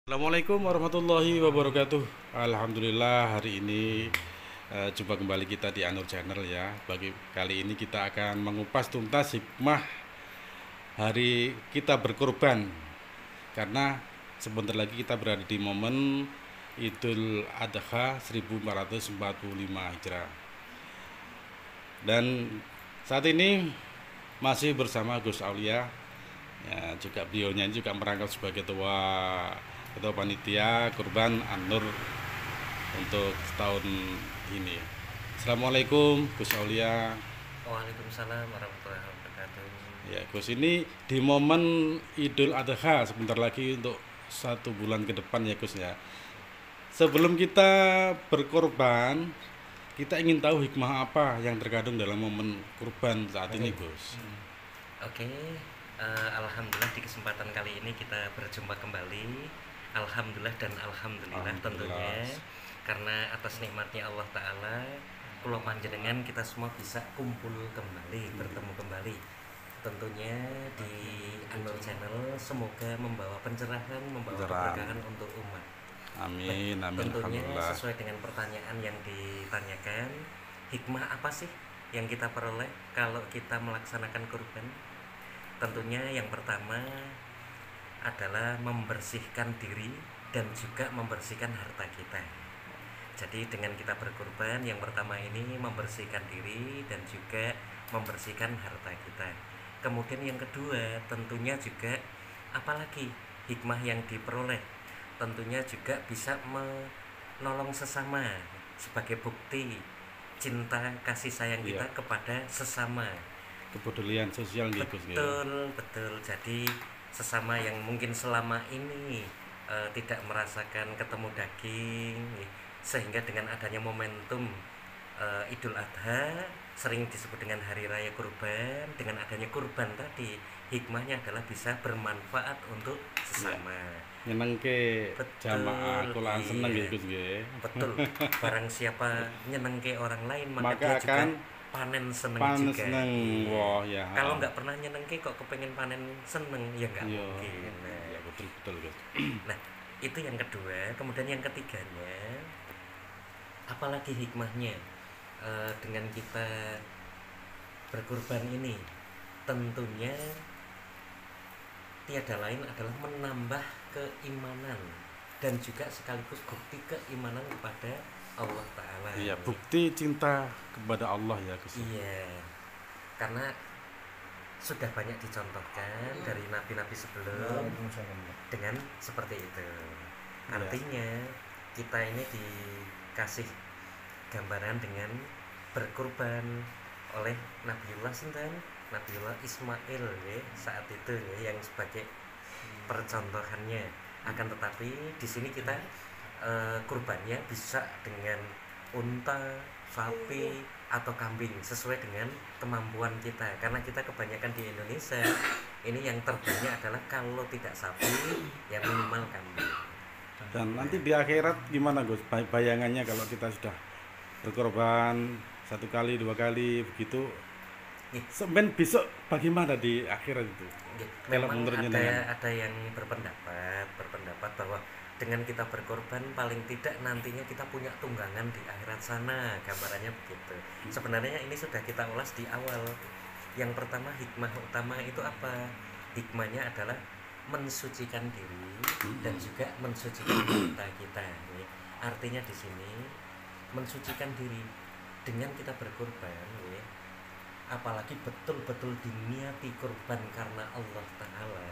Assalamualaikum warahmatullahi wabarakatuh. Alhamdulillah hari ini jumpa kembali kita di Anur Channel ya. Bagi kali ini kita akan mengupas tuntas hikmah hari kita berkorban. Karena sebentar lagi kita berada di momen Idul Adha 1445 Hijrah. Dan saat ini masih bersama Gus Aulia. Ya, juga beliaunya juga merangkap sebagai ketua panitia kurban An-Nur untuk tahun ini. Assalamualaikum Gus Aulia. Waalaikumsalam warahmatullahi wabarakatuh. Ya Gus, ini di momen Idul Adha sebentar lagi untuk 1 bulan ke depan ya Gus ya. Sebelum kita berkorban, kita ingin tahu hikmah apa yang terkandung dalam momen kurban saat ini Gus. Oke, alhamdulillah di kesempatan kali ini kita berjumpa kembali. Alhamdulillah dan alhamdulillah tentunya karena atas nikmatnya Allah Ta'ala kula panjenengan kita semua bisa kumpul kembali, bertemu kembali tentunya di Anur Channel. Semoga membawa pencerahan, membawa keberkahan untuk umat. Amin, amin. Tentunya Alhamdulillah. sesuai dengan pertanyaan yang ditanyakan, hikmah apa sih yang kita peroleh kalau kita melaksanakan kurban? Tentunya yang pertama adalah membersihkan diri dan juga membersihkan harta kita. Jadi dengan kita berkurban, yang pertama ini membersihkan diri dan juga membersihkan harta kita. Kemudian yang kedua tentunya juga apalagi hikmah yang diperoleh, tentunya juga bisa menolong sesama sebagai bukti cinta kasih sayang kita kepada sesama. Kepedulian sosial nih Gus ya. Betul. Jadi sesama yang mungkin selama ini tidak merasakan ketemu daging, sehingga dengan adanya momentum Idul Adha sering disebut dengan hari raya kurban. Dengan adanya kurban tadi, hikmahnya adalah bisa bermanfaat untuk sesama. Nyenengke jamaah kulaan seneng iya. ya Gus ya. Betul. Barang siapa nyenengke orang lain maka Maka dia juga akan panen seneng panen juga. seneng. Iya. Wah ya. Kalau nggak pernah nyenengke kok kepengen panen seneng, ya nggak Iya. mungkin. Nah, Ya betul Gus. nah, itu yang kedua. Kemudian yang ketiganya, apalagi hikmahnya dengan kita berkurban ini? Tentunya tiada lain adalah menambah keimanan dan juga sekaligus bukti keimanan kepada Allah Ta'ala. Iya, bukti cinta kepada Allah ya Gus. Iya, karena sudah banyak dicontohkan dari nabi-nabi sebelum dengan seperti itu. Artinya kita ini dikasih gambaran dengan berkurban oleh Nabiullah sinten, Nabiullah Ismail ya, saat itu ya, yang sebagai percontohannya. Akan tetapi di sini kita kurbannya bisa dengan unta, sapi atau kambing sesuai dengan kemampuan kita, karena kita kebanyakan di Indonesia ini yang terbanyak adalah kalau tidak sapi ya minimal kambing. Dan nanti di akhirat gimana Gus? Bayangannya kalau kita sudah berkorban 1 kali, 2 kali begitu, sebenarnya besok bagaimana di akhirat itu? Memang ada yang berpendapat bahwa dengan kita berkorban paling tidak nantinya kita punya tunggangan di akhirat sana, gambarannya begitu. Sebenarnya ini sudah kita ulas di awal. Yang pertama, hikmah utama itu apa? Hikmahnya adalah mensucikan diri dan juga mensucikan harta kita. Artinya di sini mensucikan diri dengan kita berkorban, apalagi betul-betul diniati kurban karena Allah Ta'ala,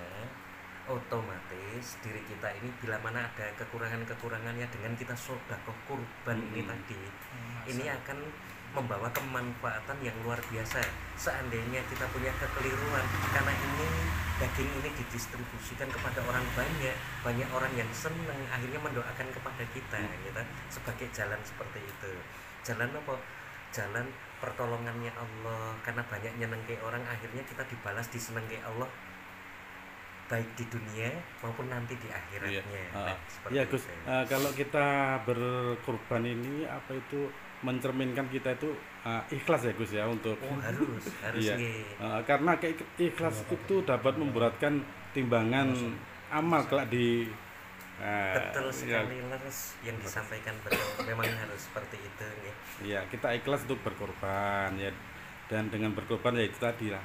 otomatis diri kita ini bila mana ada kekurangannya dengan kita sedekah kurban ini tadi, ini akan membawa kemanfaatan yang luar biasa. Seandainya kita punya kekeliruan, karena ini daging ini didistribusikan kepada orang banyak orang yang senang akhirnya mendoakan kepada kita gitu, sebagai jalan seperti itu. Jalan apa? Jalan pertolongannya Allah, karena banyak nyenengke orang akhirnya kita dibalas disenengke Allah baik di dunia maupun nanti di akhiratnya. Ya Gus, kalau kita berkorban ini apa itu mencerminkan kita itu ikhlas ya Gus ya untuk harus iya. Karena ikhlas itu dapat memberatkan timbangan amal kelak di Betul Ya, sekali Lars, yang disampaikan betul, memang harus seperti itu nggih. ya kita ikhlas untuk berkorban ya, dan dengan berkorban ya itu tadi lah,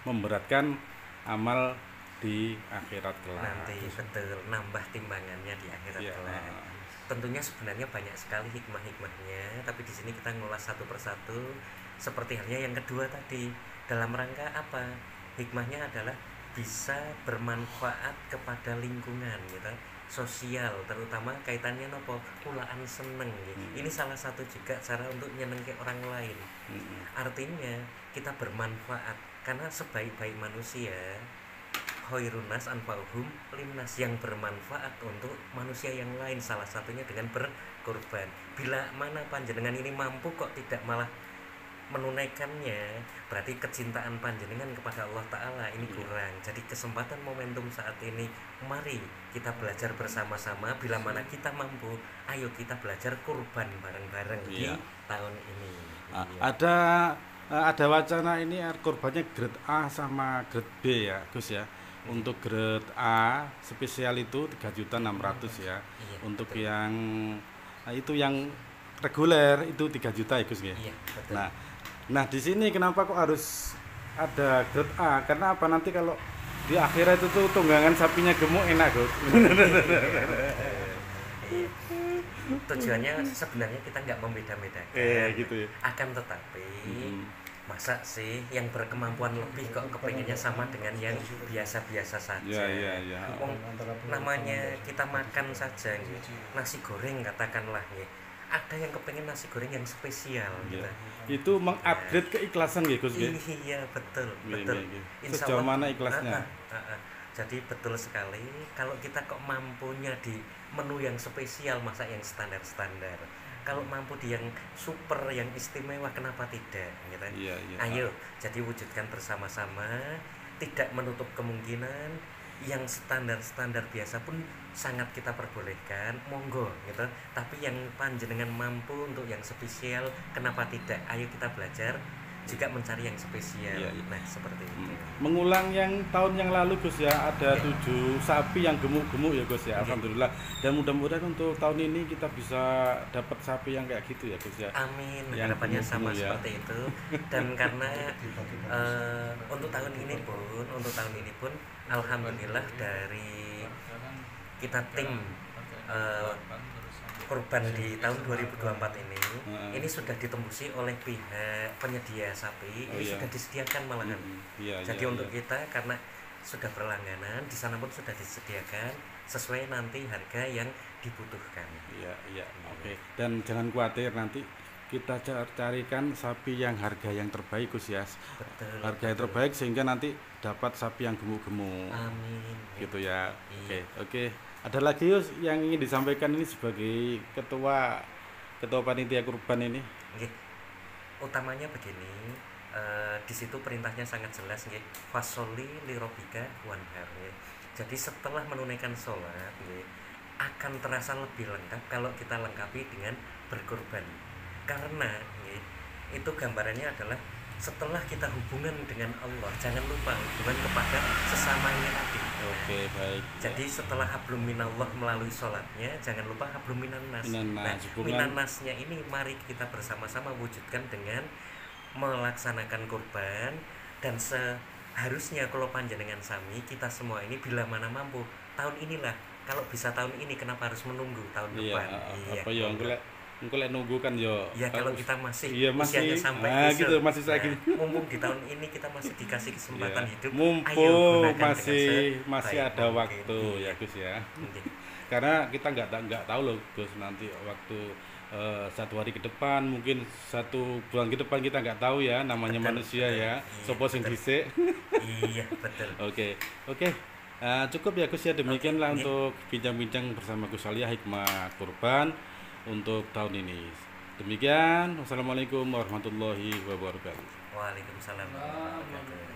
memberatkan amal di akhirat kelak. Nanti betul nambah timbangannya di akhirat Ya, kelak. Tentunya sebenarnya banyak sekali hikmah-hikmahnya, tapi di sini kita ngulas satu persatu. Seperti halnya yang kedua tadi, dalam rangka apa? Hikmahnya adalah bisa bermanfaat kepada lingkungan gitu, sosial, terutama kaitannya nopo kulaan seneng gitu. Ini salah satu juga cara untuk nyenengke orang lain. Artinya kita bermanfaat, karena sebaik-baik manusia khairunas anfa'uhum linnas, yang bermanfaat untuk manusia yang lain, salah satunya dengan berkorban. Bila mana panjenengan ini mampu kok tidak malah menunaikannya, berarti kecintaan panjenengan kepada Allah Ta'ala ini kurang. Jadi kesempatan momentum saat ini, mari kita belajar bersama-sama. Bila mana kita mampu, ayo kita belajar kurban bareng-bareng di Iya. tahun ini. Iya. Ada wacana ini korbannya grade A sama grade B ya Gus ya. Untuk grade A spesial itu 3.600.000 ya. Iya, Untuk betul. yang itu yang reguler itu 3 juta ya Gus ya. Iya, betul. Nah di sini kenapa kok harus ada grade A? Karena apa, nanti kalau di akhirat itu tuh tunggangan sapinya gemuk enak Gus. Iya. Tujuannya sebenarnya kita nggak membeda-bedakan, Gitu ya. akan tetapi masa sih yang berkemampuan lebih kok kepengennya sama dengan yang biasa-biasa saja. Ya. Wong, namanya kita makan saja gitu. Nasi goreng katakanlah ya, ada yang kepengen nasi goreng yang spesial Ya. gitu. Itu mengupgrade keikhlasan ya Gus ya. Iya, betul, Iya, betul. iya. Insya Sejauh Allah, mana ikhlasnya? Jadi betul sekali, kalau kita kok mampunya di menu yang spesial, masa yang standar-standar. Kalau mampu di yang super, yang istimewa, kenapa tidak gitu. Iya. Ayo, jadi wujudkan bersama-sama, tidak menutup kemungkinan yang standar-standar biasa pun sangat kita perbolehkan, monggo gitu. Tapi yang panjenengan mampu untuk yang spesial, kenapa tidak? Ayo kita belajar juga mencari yang spesial. Iya. Nah, seperti itu. Mengulang yang tahun yang lalu Gus ya, ada Oke. 7 sapi yang gemuk-gemuk ya Gus ya. Oke. Alhamdulillah. Dan mudah-mudahan untuk tahun ini kita bisa dapat sapi yang kayak gitu ya Gus ya. Amin, Yang harapannya sama gemuk-gemuk ya. seperti itu. Dan karena untuk tahun ini pun alhamdulillah dari kita tim korban di tahun 2024 ini sudah ditembusi oleh pihak penyedia sapi. Oh, Ini iya. sudah disediakan malahan. Iya. Jadi untuk kita, karena sudah berlangganan, di sana pun sudah disediakan sesuai nanti harga yang dibutuhkan. Iya. Oke. Dan jangan khawatir, nanti kita carikan sapi yang harga yang terbaik Gus ya. Betul. Harga yang terbaik sehingga nanti dapat sapi yang gemuk-gemuk. Amin. Gitu ya. Iya. Oke. Ada lagi Yus yang ingin disampaikan ini sebagai ketua panitia kurban ini? Nggih. Utamanya begini, di situ perintahnya sangat jelas nggih, fasoli lirobika wanhar nggih. Jadi setelah menunaikan sholat nggih, akan terasa lebih lengkap kalau kita lengkapi dengan berkorban. Karena nggih, itu gambarannya adalah setelah kita hubungan dengan Allah, jangan lupa hubungan kepada sesamanya tadi. Oke, baik. Jadi setelah hablum minallah melalui sholatnya, jangan lupa hablum minannas. Minannas, hubungan- Minannasnya ini mari kita bersama-sama wujudkan dengan melaksanakan kurban. Dan seharusnya kalau panjenengan sami, kita semua ini bila mana mampu, tahun inilah, kalau bisa tahun ini, kenapa harus menunggu tahun Iya, depan? apa ya engko lek nunggu kan yo. Ya kalau kita masih iya, usianya masih sampai gitu, masih lagi. mumpung di tahun ini kita masih dikasih kesempatan Iya. hidup, ayo Mumpung gunakan dengan masih sebaik ada mungkin. waktu Iya. ya Gus ya. Oke. Karena kita nggak tahu loh Gus, nanti waktu 1 hari ke depan, mungkin 1 bulan ke depan, kita nggak tahu ya, namanya Betul, manusia betul. ya. Iya, Sopo sing betul. dhisik. Iya betul. Oke. Cukup ya Gus ya, demikian lah Oke. untuk bincang-bincang bersama Gus Alia hikmah kurban untuk tahun ini. Demikian, wassalamualaikum warahmatullahi wabarakatuh. Waalaikumsalam warahmatullahi wabarakatuh.